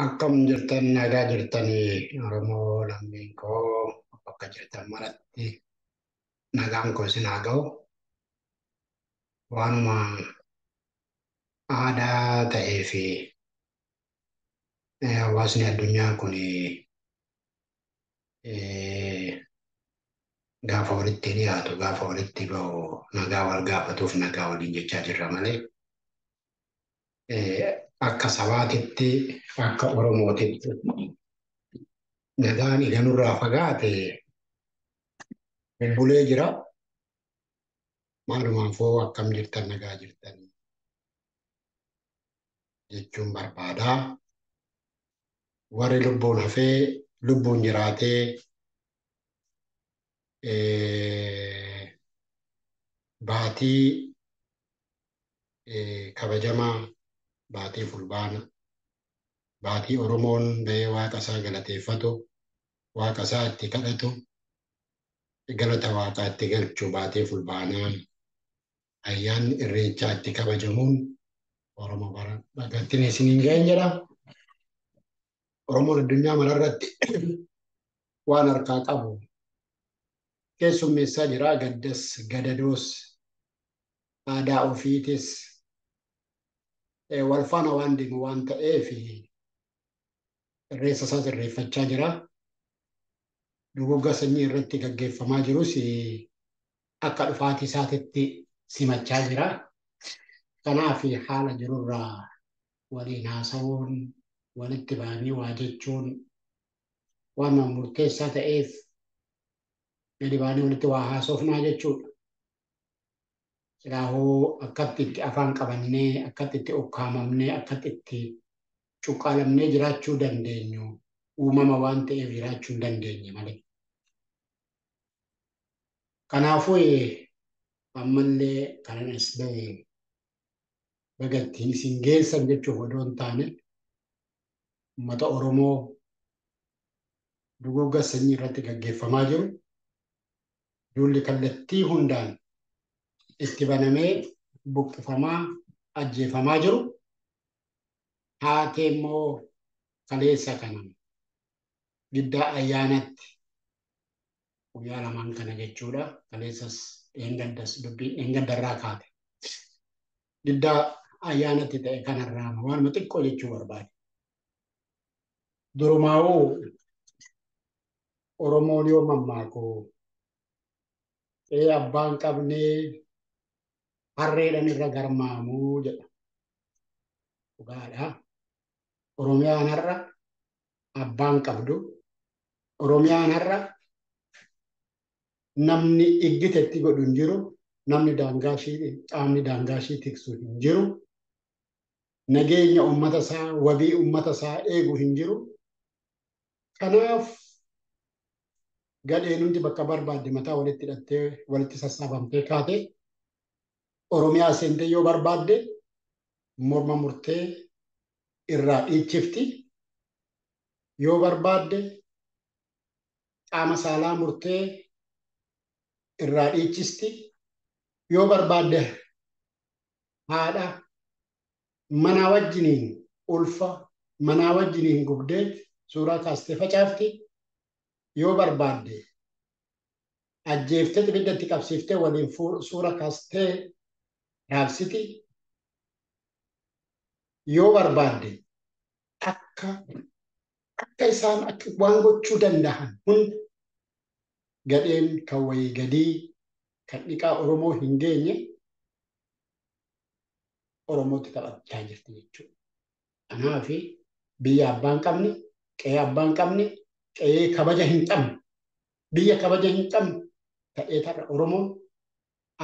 Akkam jirtan nagaa jirtanii Oromoo lammiin koo bakka jirtan maratti nagaan koo isin haa ga'u. Waanuma aadaa ta'ee fi hawaasni addunyaa kun gaafa walitti dhiyaatu gaafa walitti ba'u nagaa wal gaafatuuf nagaa waliin jechaa jirra malee akka sabaatitti akka Oromootitti nagaan iganurraa fagaate bubbulee jira. Maalumaafuu akkam jirtan nagaa jirtan jechuun barbaadaa. Warri lubbuun hafee lubbuun jiraatee baatii kabajamaa baatii fulbaana baatii Oromoon ba'ee waaqa isaa galateeffatu waaqa isaa itti kadhatu galata waaqaa itti galchu baatii fulbaanaa ayyaanni irreechaa itti kabajamuun Oromoo bara dhagattiin isiniin ga'een jedha. Oromoon addunyaa mararratti waan harkaa qabu keessummeessaa jira. Gaddas gadadoos aadaa ofiitis wal faana waan deemu waan ta'eef irreessa isaas irreeffachaa jira. Dugugga sanyii irratti gaggeeffamaa jirus akka dhufaatii isaatitti simachaa jira. Kanaaf haala jirurraa waliin haasa'uun walitti ba'anii waa jechuun waan murteessaa ta'eef gadi ba'anii walitti waa haasofnaa jechuudha. Silaahuu akkatti itti afaan qabannee akkatti itti ukkaamamnee akkatti itti cuqqaalamnee jiraachuu dandeenyu uumama waan ta'eef jiraachuu hin dandeenye malee. Kanaafuu ammallee kanas ba'e bagattiin isin geessan jechuuf odoo hin taane uummata Oromoo dugugga sanyii irratti gaggeeffamaa jiru duulli kallattii hundaan itti banamee buqqifamaa ajjeefamaa jiru haatee immoo kaleessa kana giddaa ayyaanatti guyyaa lamaan kana jechuudha. Kaleessas dheengaddas dubbiin dheengaddarraa kaate giddaa ayyaanatti ta'e kanarraa waanuma xiqqoo jechuu barbaade. Durumaa'uu Oromoon yoo mammaaku abbaan qabnee harreedhaan irra garmaamuu jedha. Dhugaadha. Oromiyaan har'a abbaan qabdu. Oromiyaan har'a namni iggitetti godhu hin jiru. Namni qaamni daangaa ishii tiksu hin jiru. Nageenya uummata isaa wabii uummata isaa eegu hin jiru. Kanaaf gadheen hundi bakka barbaadde mataa walitti hidhattee walitti sassaabamtee kaate Oromiyaa seentee yoo barbaadde morma murtee irraa dhiichifti. Yoo barbaadde qaama saalaa murtee irraa dhiichisti. Yoo barbaadde haadha manaa wajjiniin ulfa manaa wajjiniin gubdee suuraa kaastee facaafti. Yoo barbaadde ajjeeftee ibiddatti qabsiiftee waliin suura kaastee raabsiti. Yoo barbaadde akka isaan waan gochuu danda'an hunda gadheen kan wayii gadii kan dhiqaa Oromoo hin geenye Oromootti taphachaa jirti jechuudha. Kanaaf biyya abbaan qabne, qe'ee abbaan qabne, qe'ee kabaja hin qabne, biyya kabaja hin qabne ta'ee ta'a Oromoon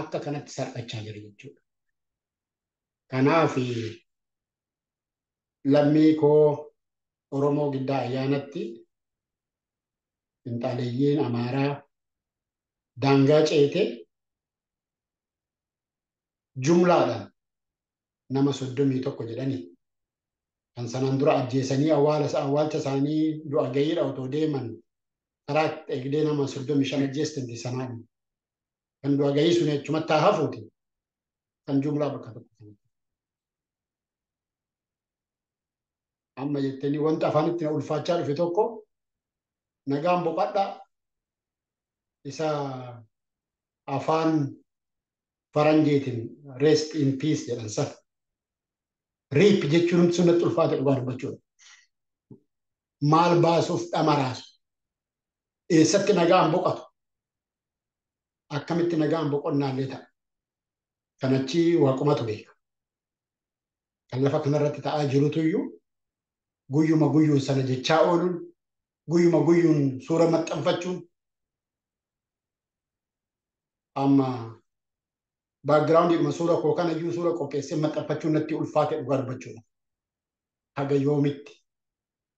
akka kanatti sarqachaa jira jechuudha. Kanaaf lammii koo Oromoo giddaa ayyaanatti finxaaleeyyiin Amaaraa daangaa ceetee jumlaadhaan nama 31 jedhanii kan sanaan dura ajjeesanii awwaalcha isaanii du'a gayiidha otoo deeman karaa eegdee nama 35 ajjeestanti sanaan kan du'a gayii sun achumatti haa hafuuti kan jumlaa bakka tokko. amma jettanii wanta afaanitti na ulfaachaa dhufe tokko nagaan boqadhaa isa afaan faranjeetiin rest in peace jedhan sana. Riip jechuun sunatti ulfaate dhugaa dubbachuudha. Maal baasuuf dhamaraasu. Eessatti nagaan boqatu. Akkamitti nagaan boqonnaallee ta'a. Kanachi waaqumatu beeka. Kan lafa kanarratti ta'aa jirutu iyyuu guyyuma guyyuun sana jechaa ooluun guyyuma guyyuun suura maxxanfachuun amma baagiraawundiidhuma suura koo kana iyyuu suura qopheessee maxxanfachuun natti ulfaate dhugaa dubbachuudha.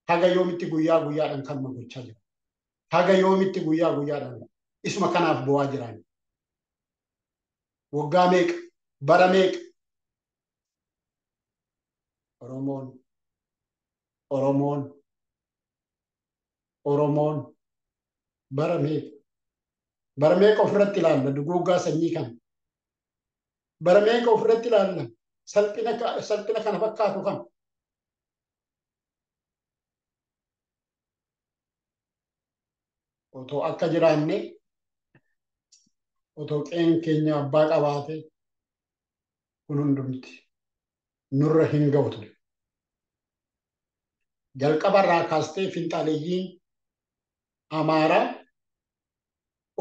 Haga yoomitti guyyaa guyyaadhaan kanuma gochaa jira. Haga yoomitti guyyaa guyyaadhaan isuma kanaaf bu'aa jiran. Waggaa meeqa bara meeqa Oromoon bara meeqa ofirratti ilaalla duguggaa sanyii kana. Bara meeqa ofirratti ilaalla salphina kana fakkaatu kana. Otoo akka jiraanne otoo qeen keenya abbaa qabaate kun hundumti nurra hin ga'u ture. Jalqabarraa kaastee finxaaleeyyiin Amaaraa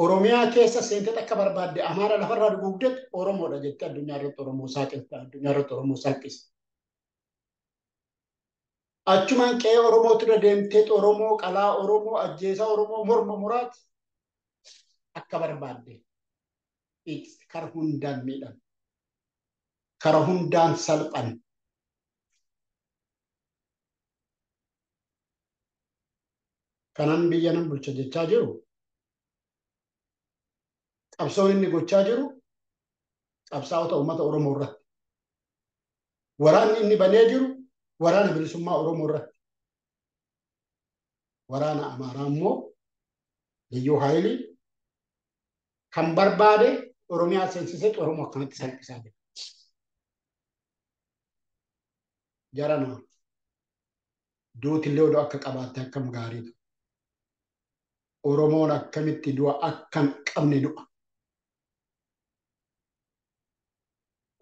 Oromiyaa keessa seentee akka barbaadde Amaaraa lafarraa dugugdetti Oromoodha jettee addunyaa irratti Oromoo saaqilta, addunyaa irratti Oromoo salphiste. Achumaan qe'ee Oromootirra deemtee Oromoo qalaa Oromoo ajjeesaa Oromoo morma muraati akka barbaadde. Kara hundaan miidhan. Kara hundaan salphan. Kanan biyya nan bulcha jechaa jiru. Qabsoon inni gochaa jiru qabsaa'ota uummata Oromoo irratti. Waraanni inni banee jiru waraana bilisummaa Oromoo irratti. Waraana Amaaraa immoo Liyyuu Haayilii kan barbaade Oromiyaa seensisee Oromoo akkanatti salphisaa jira. Jarana duutillee odoo akka qabaatte akkam gaariidha. Oromoon akkamitti du'a akkan qabne du'a.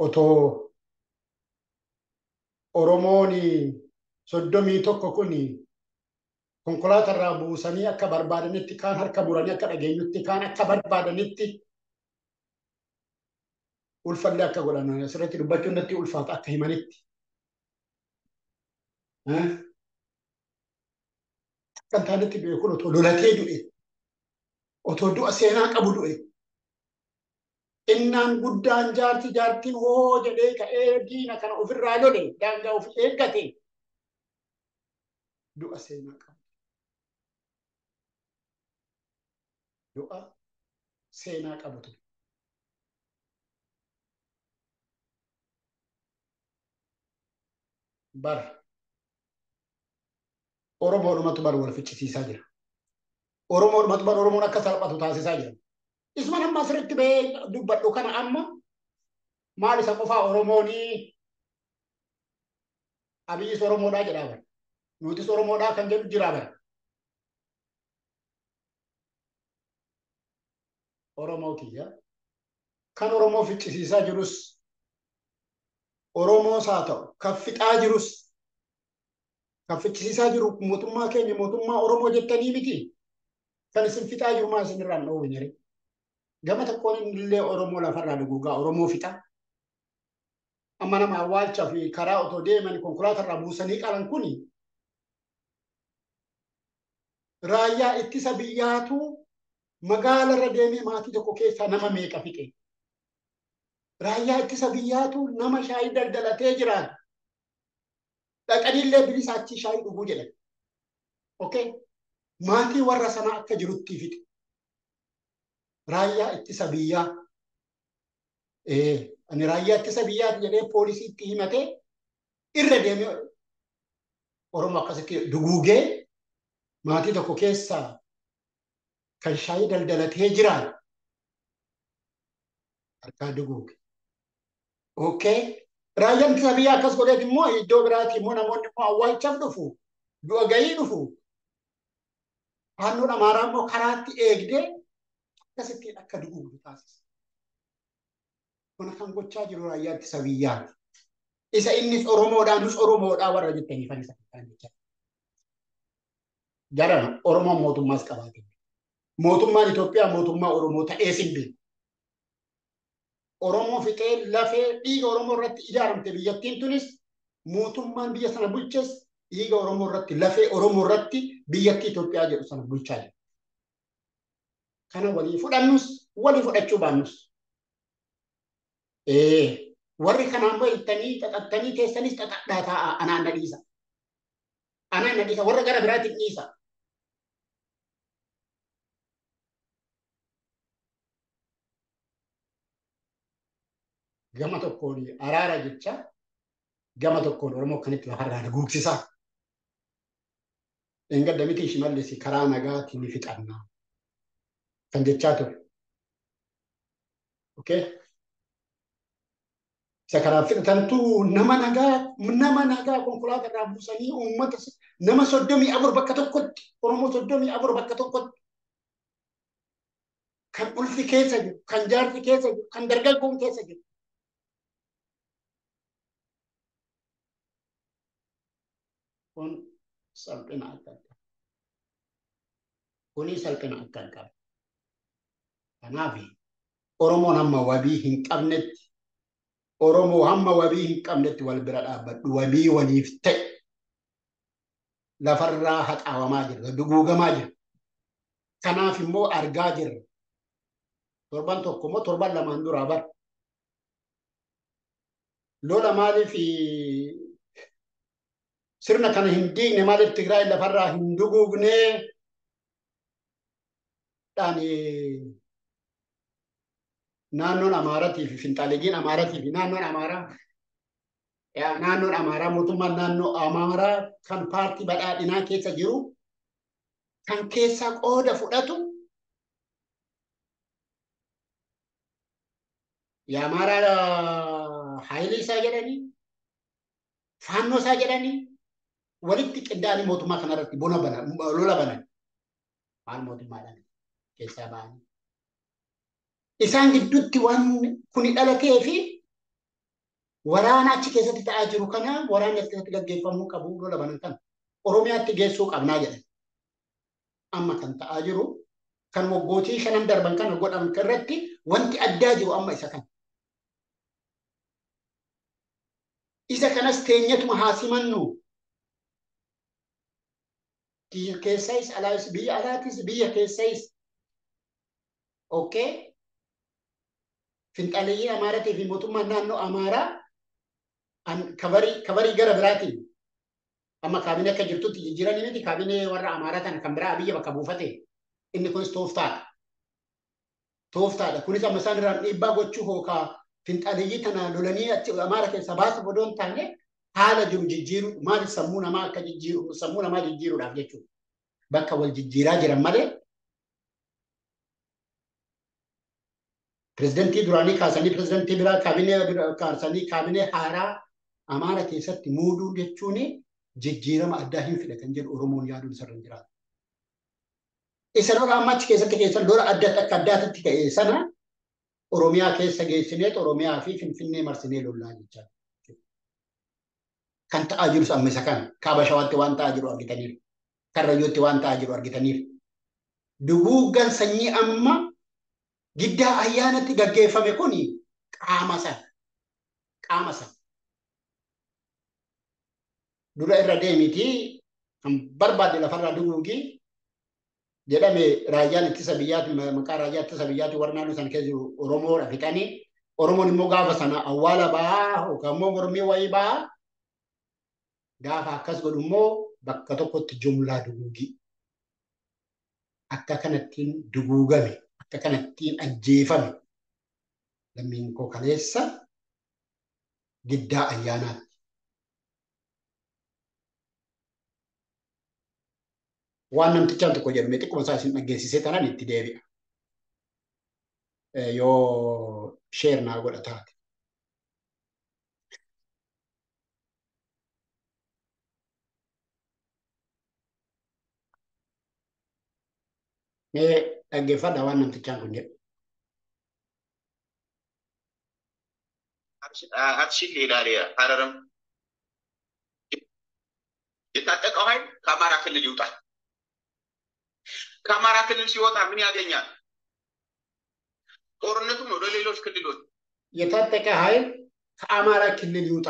Otoo Oromoon 31 kun konkolaatarraa buusanii akka barbaadanitti kaan harka muranii akka dhageenyutti kaan akka barbaadanitti ulfallee akka godhan asirratti dubbachuun natti ulfaata akka himanitti. Kan taanetti beekun otoo lolatee du'e otoo du'a seenaa qabu du'e innaan guddaan jaartiin hoo jedhee ka'ee diina kana ofirraa lole daangaa of eeggate du'a seenaa qabu. Du'a seenaa qabutu. Bara Oromoodhumatu bara wal ficcisiisaa jira. Oromoodhumatu bara Oromoon akka salphatu taasisaa jira. Isuma nama asirratti bahee dubbadhu kana amma maal isa qofaa Oromoonii Abiyyis Oromoodhaa jedhaa bara. Nutis Oromoodhaa kan jedhu jiraa bara. Oromoo kiyya kan Oromoo ficcisiisaa jirus Oromoos haa ta'u kan fixaa jirus kan ficcisiisaa jiru mootummaa keenya mootummaa Oromoo jettanii miti kan isin fixaa jiru maa isinirraan dhoowwe nyere gama tokkoon illee Oromoo lafarraa duguugaa Oromoo fixa amma nama awwaalchaa fi karaa otoo deeman konkolaatarraa buusanii qalan kuni raayyaa ittisa biyyaatu magaalarra deemee maatii tokko keessaa nama meeqa fixe. Raayyaa ittisa biyyaatu nama shaayii daldalatee jiraatu. Dhaqanillee bilisa achi shaayii dhuguu jedhan. Okay? Maatii warra sanaa akka jirutti fixe. Raayyaa ittisa biyyaa. Ani raayyaa ittisa biyyaati jedhee poolisiitti himatee irra deemee Oromoo akkasitti duguugee maatii tokko keessaa kan shaayii daldalatee jiraatu harkaa duguuge. Okay? Raayyaan ittisa biyyaa akkas godheet immoo iddoo biraati immoo namoonni immoo awwaalchaaf dhufu. Du'a gahii dhufu. Naannoon Amaaraa immoo karaatti eegdee akkasittiin akka duguugdu taasisa. Kana kan gochaa jiru raayyaa ittisa biyyaati. Isa innis Oromoodhaa nus Oromoodhaa warra jettanii fannisa kan jecha. Jarana Oromoon mootummaas qabaate. Mootummaan Itoophiyaa mootummaa Oromoo ta'ee simbi. Oromoo fixee lafee dhiiga Oromoo irratti ijaaramte biyyattiin tunis mootummaan biyya sana bulches dhiiga Oromoo irratti lafee Oromoo irratti biyyattii Itoophiyaa jedhu sana bulchaa jira. Kana walii fudhannus walii fudhachuu baannus. Warri kanaan baay'atanii xaxattanii teessanis xaxadhaa ta'a anaan nadhiisa. Anaan nadhiisa warra gara biraatiin dhiisa. Gama tokkoon araara jecha gama tokkoon Oromoo akkanitti lafarraa guugsisaa. Engadda miti Shimallis karaa nagaatiin ni fixannaa. Kan jechaa ture. Okay? Isa kanaaf fixatantu nama nagaa konkolaataa irraa buusanii uummata nama 34 bakka tokkotti Oromoo 34 bakka tokkotti kan ulfi keessa jiru, kan jaarsi keessa jiru, kan dargaggoon keessa jiru. Kun salphina akka qaba. Kuni salphina akka qaba. Kanaaf Oromoon hamma wabii hin qabnetti Oromoo hamma wabii hin qabnetti wal bira dhaabbadhu. Wabii waliif ta'e lafarraa haxaawamaa jirra, duguugamaa jirra. Kanaaf immoo argaa jirra. Torban tokko immoo torban lamaan duraa bara. Lola maaliif sirna kana hin diigne maaliif Tigraay lafarraa hin duguugnee dhaani naannoon Amaaratii fi Finxaaleegiin Amaaratii fi naannoon Amaaraa mootummaan naannoo Amaaraa kan paartii badhaadhinaa keessa jiru kan keessaa qooda fudhatu Amaaraa Haayilii isaa jedhanii faannoo isaa jedhanii walitti qindaa'anii mootummaa kanarratti lola banan maal mootummaadhaan keessaa ba'anii. Isaan gidduutti waan kuni dhalatee fi waraana achi keessatti ta'aa jiru kana waraanni achi keessatti gaggeeffamuu qabu lola banan kan Oromiyaatti geessuu qabnaa jedhan. Amma kan ta'aa jiru kan waggootii 5 darban kana godhaman irratti wanti addaa jiru amma isa kana. Isa kanas teenyatuma haasimannu. Biyya keessais alaas biyya alaatis biyya keessais. Okay? Finxaaleeyyii Amaaratii fi mootummaan naannoo Amaaraa kabarii gara biraatiin amma kaabinee akka jirtutti jijjiiranii miti kaabinee warra Amaaraa kana kan biraa biyya bakka buufate inni kunis tooftaadha. Tooftaadha. Kunis amma isaan irraan dhiibbaa gochuu hookaa finxaaleeyyii tana lolanii achi Amaaraa keessa baasuuf odoo hin taane haala jiru jijjiiruu maaliif sammuu namaa akka jijjiiru sammuu namaa jijjiiruudhaaf jechuudha. Bakka wal jijjiiraa jiran malee pirezidantii duraanii kaasanii pirezidantii biraa kaabinee kaasanii kaabinee haaraa Amaaraa keessatti muuduu jechuun jijjiirama addaa hin fide kan jedhu Oromoon yaaduun isarra hin jiraatu. Isa lola amma achi keessatti lola akka addaatti ta'e sana Oromiyaa keessa geessineet Oromiyaa fi Finfinnee marsinee lollaa jechaa. Kan ta'aa jirus amma isa kana kaaba shawaatti waan ta'aa jiru argitaniif karrayyootti waan ta'aa jiru argitaniif duguuggan sanyii amma giddaa ayyaanatti gaggeeffame kuni qaama sana dura irra deemiti kan barbaade lafarraa duguugii jedhame raayyaan ittisa biyyaati maqaa raayyaa ittisa biyyaati warra naannoo sana keessa jiru Oromoodha fixanii Oromoon immoo gaafa sana awwaala bahaa yookaan immoo mormii wayii bahaa gaafa akkas godhu immoo bakka tokkotti jumlaa duguugii akka kanattiin duguugame akka kanattiin ajjeefame lammiin koo kaleessa giddaa ayyaanaatti. Waan namtichaan tokko jedhume xiqquma isaa isin dhaggeessisee tanan itti deebi'a. Yoo sheer naa godha taate. dhaggeeffadha waan namtichaan kun jedhu. አትሽል ይላል ሐረርም የታጠቀው ኃይል ከአማራ ክልል ይውጣል። ከአማራ ክልል ሲወጣ ምን ያገኛል? ጦርነቱም ወደ ሌሎች ክልሎች የታጠቀ ኃይል ከአማራ ክልል ይውጣ።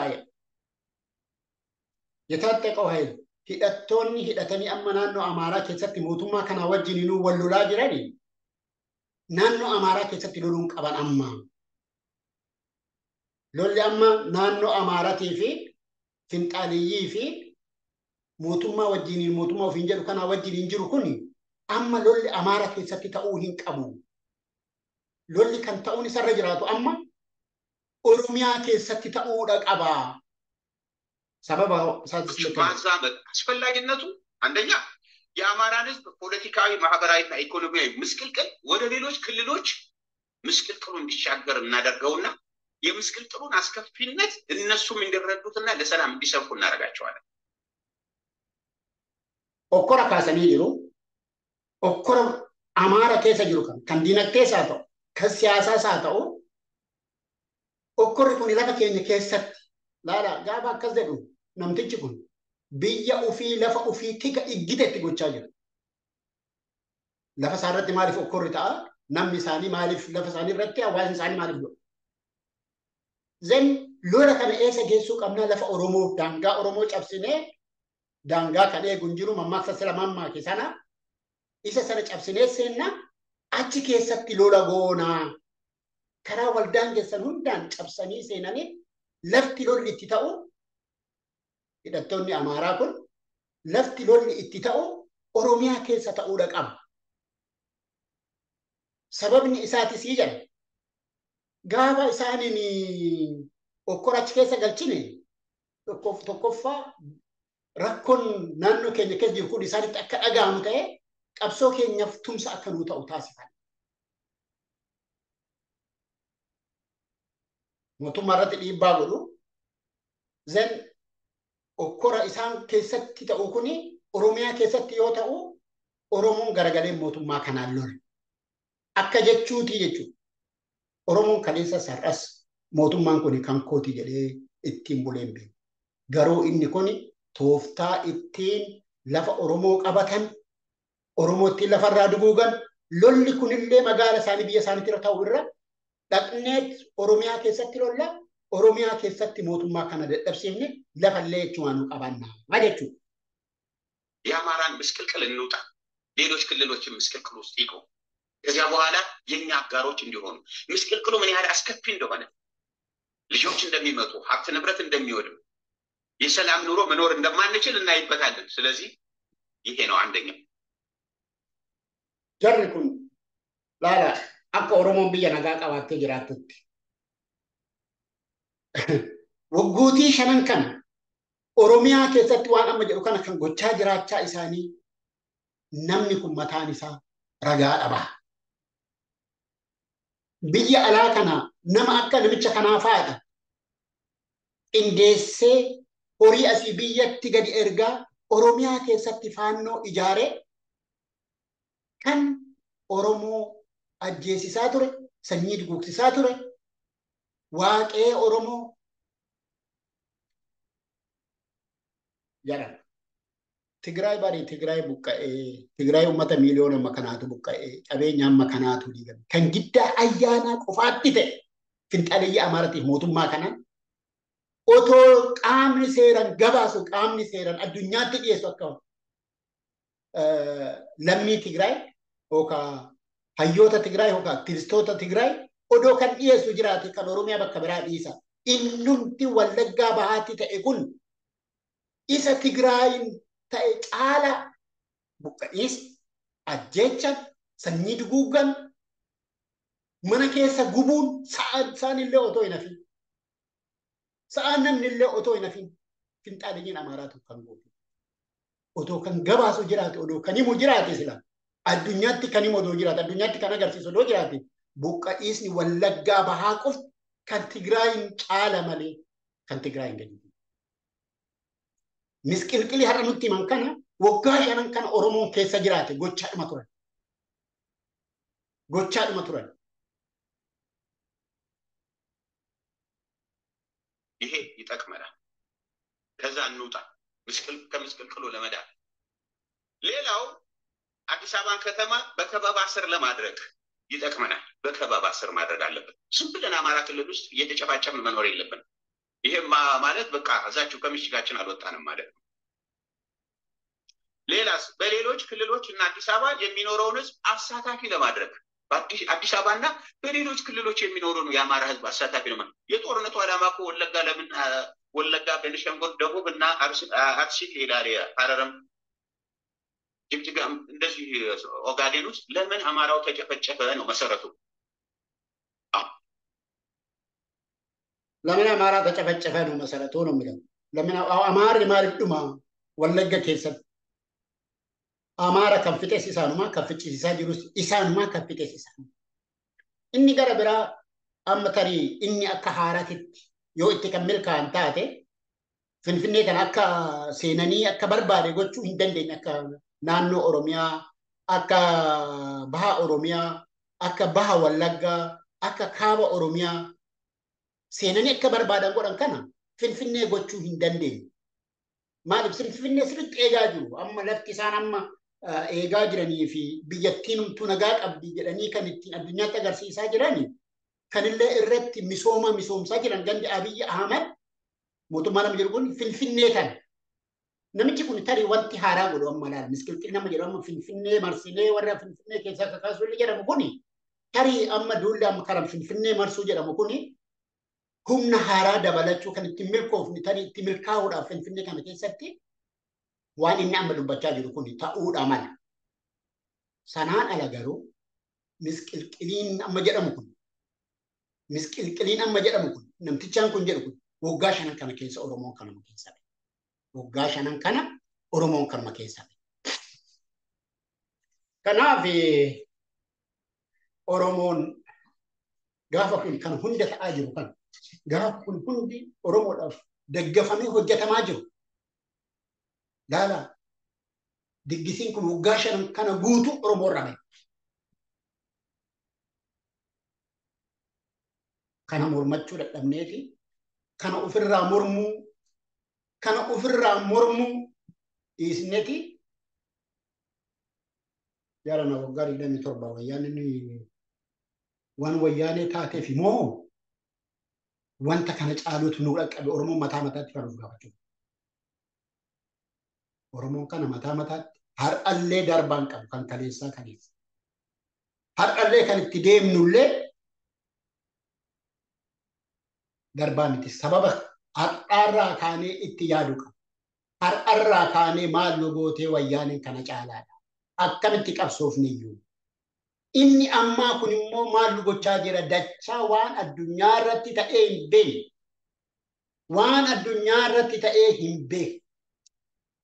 የታጠቀው ኃይል ሂደቶኒ ሂደተኒ አመናኖ አማራ keessatti mootummaa kana wajjin wallolaa jirani naannoo amaaraa keessatti loluun qaban amma lolli amma naannoo amaaraatii fi finxaaliyyii fi mootummaa wajjin mootummaa ofiin jedhu kana wajjin jiru kun amma lolli amaaraa keessatti ta'uu hin qabu. Lolli kan ta'uun isarra jiraatu amma ኦሮሚyaa keessatti ta'uudha qaba. sababa ማዛመድ አስፈላጊነቱ አንደኛ የአማራን ህዝብ ፖለቲካዊ፣ ማህበራዊና ኢኮኖሚያዊ ምስቅልቅል ወደ ሌሎች ክልሎች ምስቅልቅሉ እንዲሻገር እናደርገውና የምስቅልቅሉን አስከፊነት እነሱም እንዲረዱትና ለሰላም እንዲሰብኩ እናደርጋቸዋለን። ኦኮራ ካሰኒ ጅሩ ኦኮራ አማራ ከሰ ጅሩ kan dinagdee isaa ta'u kan siyaasaa isaa ta'u okkorri kun lafa keenya keessatti laala gaafa akkas jedhu namtichi kun biyya ofii lafa ofii tika iggitetti gochaa jira. Lafa isaarratti maaliif okkorri ta'a? Namni isaanii maaliif lafa isaanii irratti hawaasni isaanii maaliif godhu? Zen lola kana eessa geessuu qabnaa? Lafa Oromoo daangaa Oromoo cabsinee daangaa kan eegu hin jiru mammaaksa sila mammaake sana isa sana cabsinee seenna achi keessatti lola goonaa karaa waldaan keessan hundaan cabsanii seenanii lafti lolli itti ta'u hidhattoonni amaaraa kun lafti lolli itti ta'u Oromiyaa keessa ta'uudha qaba. Sababni isaatis jira gaafa isaaniin okkora achi keessa galchine tokkoffaa rakkoon naannoo keenya keessa jiru kun isaanitti akka dhaga'amu ta'e qabsoo keenyaaf tumsa akka nuu ta'u taasisan. Mootummaa irratti dhiibbaa godhu zen okkora isaan keessatti ta'u kuni Oromiyaa keessatti yoo ta'u Oromoon garagalee mootummaa kanaan lola. Akka jechuuti jechuudha. Oromoon kaleessa sar'as mootummaan kun kan kooti jedhee ittiin buleen beeku. Garuu inni kun tooftaa ittiin lafa Oromoo qabatan, Oromoo ittiin lafarraa duguugan, lolli kunillee magaala isaanii biyya isaaniitti irra ta'u irra dhaqneet Oromiyaa keessatti lolla, Oromiyaa keessatti mootummaa kana dadhabsiifne lafallee jechuun qabannaa. Maal jechuudha? የአማራን ምስቅልቅል እንውጣ፣ ሌሎች ክልሎችን ምስቅልቅል ውስጥ ይግቡ። ከዚያ በኋላ የኛ አጋሮች እንዲሆኑ ምስቅልቅሉ ምን ያህል አስከፊ እንደሆነ ልጆች እንደሚመጡ ሀብት ንብረት እንደሚወድም የሰላም ኑሮ መኖር እንደማንችል እናይበታለን። ስለዚህ ይሄ ነው አንደኛው። ጀርኩን ላላ አከ ኦሮሞን ብየ ነጋ ቀባቴ ጅራቱት ወጉቲ ሸነን ከነ ኦሮሚያ keessatti waan amma jedhu kana kan gochaa jiraachaa isaanii namni kun mataan isaa ragaa dhaba. Biyya alaa kana nama akka namicha kanaa faadha qindeessee horii asii biyyatti gadi ergaa Oromiyaa keessatti faannoo ijaaree kan Oromoo ajjeesisaa ture, sanyii duguugsisaa ture, waaqee Oromoo jedhama. Tigraay barii Tigraay buqqa'ee, Tigraay uummata miiliyoona amma kanaatu buqqa'ee, qabeenya amma kanaatu diigame. Kan giddaa ayyaanaa qofaatti ta'e finxaaleeyyii Amaaraatiif mootummaa kanaan otoo qaamni seeran gabaasu, qaamni seeran addunyaatti dhiyeessu akka lammii Tigraay yookaan hayyoota Tigraay yookaan aktivistoota Tigraay odoo kan dhiyeessu jiraate kan Oromiyaa bakka biraa dhiisa. Innumti Wallaggaa bahaatti ta'e kun isa Tigraayin ta'e caala buqqa'is, ajjechan, sanyii duguugan, mana keessa gubuun sa'aan illee otoo hin hafin. Sa'aan namni illee otoo hin hafin. Finxaaleeyyiin Amaaraatu kan gootu. Otoo kan gabaasu jiraate, odoo kan himu jiraate sila. Addunyaatti kan himu odoo jiraate, addunyaatti kan agarsiisu odoo jiraate, buqqa'isni Wallaggaa bahaa qofti kan Tigraayin caala malee kan Tigraayin gadi. Misqilqilii har'a nutti himan kana waggaa shanan kana Oromoon keessa jiraate gochaa dhuma ture. gochaadhuma turan. ይሄ ይጠቅመናል። ከዛ እንውጣ ከምስቅልቅሉ ለመዳን። ሌላው አዲስ አበባን ከተማ በከበባ ስር ለማድረግ ይጠቅመናል። በከበባ ስር ማድረግ አለብን። ዝም ብለን አማራ ክልል ውስጥ እየተጨባጨብን መኖር የለብንም። ይሄም ማለት በቃ እዛችሁ ከምሽጋችን አልወጣንም ማለት ነው። ሌላስ በሌሎች ክልሎች እና አዲስ አበባ የሚኖረውን ህዝብ አሳታፊ ለማድረግ አዲስ አበባ እና በሌሎች ክልሎች የሚኖረውን የአማራ ህዝብ አሳታፊ ለማድረግ የጦርነቱ ዓላማ እኮ ወለጋ ለምን ወለጋ፣ ቤኒሻንጉል፣ ደቡብ እና አርሲ፣ ሌላ ሐረርም፣ ጅግጅጋ እንደዚህ ኦጋዴን ውስጥ ለምን አማራው ተጨፈጨፈ ነው መሰረቱ። ለምን አማራ ተጨፈጨፈ ነው መሰረቱ ነው የሚለው። ለምን አማር ማርዱማ ወለጋ ከሰብ አማራ ከፍቴስ ኢሳኑማ ከፍጭሲሳ ጅሩስ ኢሳኑማ ከፍቴስ ኢሳኑ ኢኒ ገረ ብራ አመተሪ ኢኒ አካ ሐራቲት ዮ ኢtti ከሚልካን ታቴ ፍንፍኔ ከን አካ ሴነኒ አካ በርባዴ ጎቹ እንደንደኝ አካ ናኖ ኦሮሚያ አካ ባሃ ኦሮሚያ አካ ባሃ ወለጋ አካ ካባ ኦሮሚያ ሴነኒ አካ በርባዳን ጎዳን ከና ፍንፍኔ ጎቹ እንደንደኝ ማለፍ ፍንፍኔ ስርጥ ኤጋጁ አማ ለፍቲሳን አማ ኤጋ ጅረኒ ፊ ቢየቲኑም ቱነጋ ቀብዲ ጀደኒ ከንቲን አዱኛት አገርሲሳ ጅራኒ ከንለ እረት ሚሶምሳ ጅራን ገንዲ አብይ አህመድ ሞቱማና ምጅርጉን ፍንፍኔ ከን ነምቺ ኩን ተሪ ወንቲ ሃራ ጎዶ አማላል ምስክልቅል ነም ጀራም ፍንፍኔ ማርሲኔ ወራ ፍንፍኔ ከሳ ከካሱ ሊጀራም ኩኒ ተሪ አማ ዱላ መከረም ፍንፍኔ ማርሱ ጀራም ኩኒ humna haaraa dabalachuu kan itti milkoofni tani itti milkaa'uudhaaf finfinnee kana keessatti waan inni amma dubbachaa jiru kun ta'uudha mala. Sanaan ala garuu misqilqiliin amma jedhamu kun namtichaan kun jedhu kun waggaa 5 kana keessa Oromoon kanuma keessa ba'e. Waggaa 5 kana Oromoon kanuma keessa ba'e. Kanaaf Oromoon gaafa kun kan hunda ta'aa jiru kan gaafa kun hundi Oromoodhaaf daggafamee hojjetamaa jiru. Laala diggisiin kun waggaa 5 kana guutu Oromoo irraa ba'e. Kana mormachuu dadhabnee fi kana ofirraa mormuu dhiisneeti jaalana waggaa 27 wayyaanni waan wayyaanee taateef moo wanta kana caaluutu nu dhaqqabe Oromoon mataa mataatti kan of gaafachuu. Oromoon kana mataa mataatti har'allee darbaan qabu kan kaleessaa kaleessa. Har'allee kan itti deemnullee darbaa miti. Sababa har'arraa kaanee itti yaadu qabu. Har'arraa kaanee maal nu gootee wayyaaneen kana caalaadha. Akkamitti qabsoofne iyyuu. Inni ammaa kun immoo maal nu gochaa jira dachaa waan addunyaa irratti ta'ee hin beekne. Waan addunyaa irratti ta'ee hin beekne.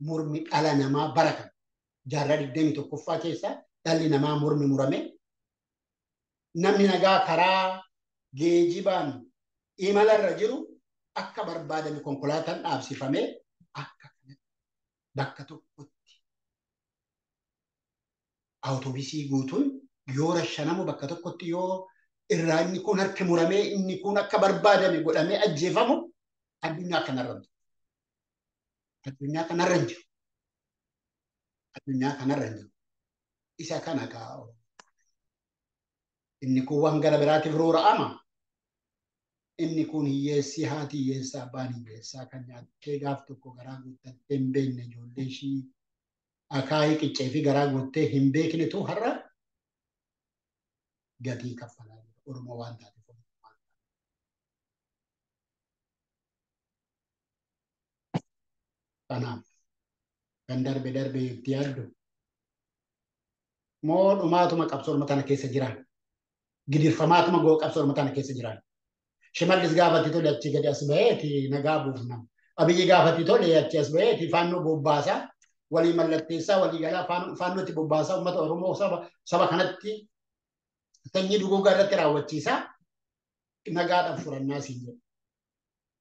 Mormi dhala namaa baratan. Jaarraa 21ffaa keessa dhalli namaa mormi murame. Namni nagaa karaa geejibaan imalarra jiru akka barbaadame konkolaataan dhaabsifamee akka bakka tokkotti awutoobisii guutuun yoo rashanamu bakka tokkotti yoo irraa inni kun harki muramee inni kun akka barbaadame godhamee ajjeefamu addunyaa kanarra jiru. Addunyaa kanarra jiru. Addunyaa kanarra jiru. Isa kana kaa inni kun waan gara biraatiif roora'ama. Inni kun hiyyeessi haati hiyyeessaa abbaan hiyyeessaa kan nyaattee gaaf tokko garaa guuttattee hin beekne ijoollee ishii akaayii qiccee fi garaa guuttee hin beeknetu har'a gatii kaffalaa jira. Oromoo waan taateef. Kanaaf kan darbe itti yaaddu moo dhumaatuma qabsoo Oromoo tana keessa jiran gidirfamaatuma goo qabsoo Oromoo tana keessa jiran. Shimallis gaafatti tole achi gadi as baheeti nagaa buufna. Abiyyi gaafatti tole achi as baheeti faannoo bobbaasaa walii mallatteessaa walii galaa faannootti bobbaasaa uummata Oromoo saba kanatti sanyii duguugaa irratti raawwachiisaa nagaadhaaf furannaa siin jedhu.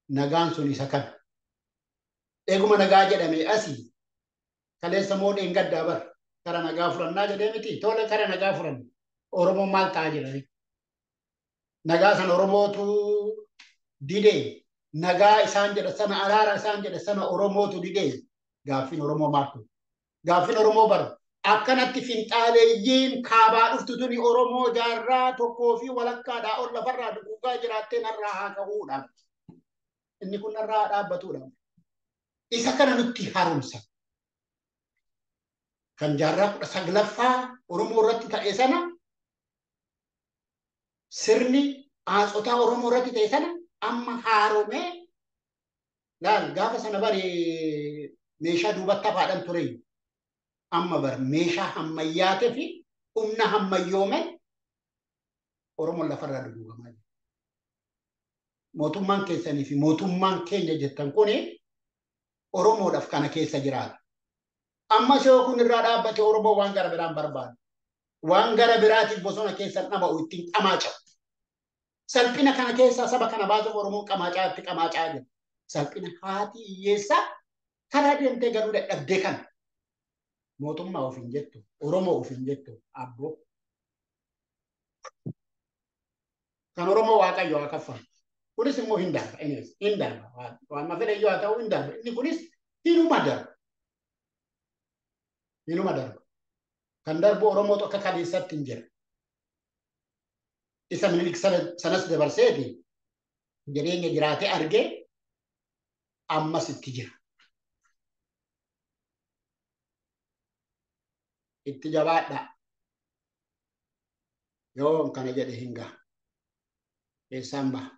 Nagaan sun isa kana. Eeguma nagaa jedhame asii kaleessa moo dheengaddaa bar kara nagaa furannaa jedhee miti tole kara nagaa furanne Oromoon maal ta'aa jira? Nagaa san Oromootu didee nagaa isaan jedha sana araara isaan jedha sana Oromootu didee gaaffiin Oromoo maaltu? Gaaffiin Oromoo baru akkanatti finxaaleeyyiin kaabaa dhuftu tuni Oromoo jaarraa tokkoo fi walakkaadhaa ol lafarraa duguugaa jiraattee narraa haa ka'uudhaaf. Inni kun narraa haa dhaabbatuudhaaf. Isa kana nutti haaromsa. Kan jaarraa 19ffaa Oromoo irratti ta'e sana sirni haasotaa Oromoo irratti ta'e sana amma haaromee laal gaafa sana bari meeshaa duubatti hafaadhaan ture. Amma bar meeshaa ammayyaatee fi humna ammayyoomee Oromoon lafarraa duguugamaa jira. Mootummaan keessanii fi mootummaan keenya jettan kuni Oromoodhaaf kana keessa jiraata. Amma yoo kun irraa dhaabbate Oromoo waan gara biraan barbaadu. Waan gara biraatiif bosona keessa dhaba'u ittiin qamaaca. Salphina kana keessa saba kana baasuuf Oromoon qamaacaa itti qamaacaa jira. Salphina haati hiyyeessaa karaa deemtee galuu dadhabdee kana. Mootummaa ofiin jettu, Oromoo ofiin jettu, abboo. Kan Oromoo Waaqayyo haa kaffalu. Kunis immoo hin darba. Hin darba. Waan fedhe yoo haa ta'u hin darba. Inni kunis hinuma darba. Hinuma darba. Kan darbu Oromootu akka kaleessatti hin jira. Isa Minilik sanas dabarseeti jireenya jiraatee argee ammas itti jira. Itti jabaadha. Yoo kana jedhe hin ga'a. Eessaan ba'a.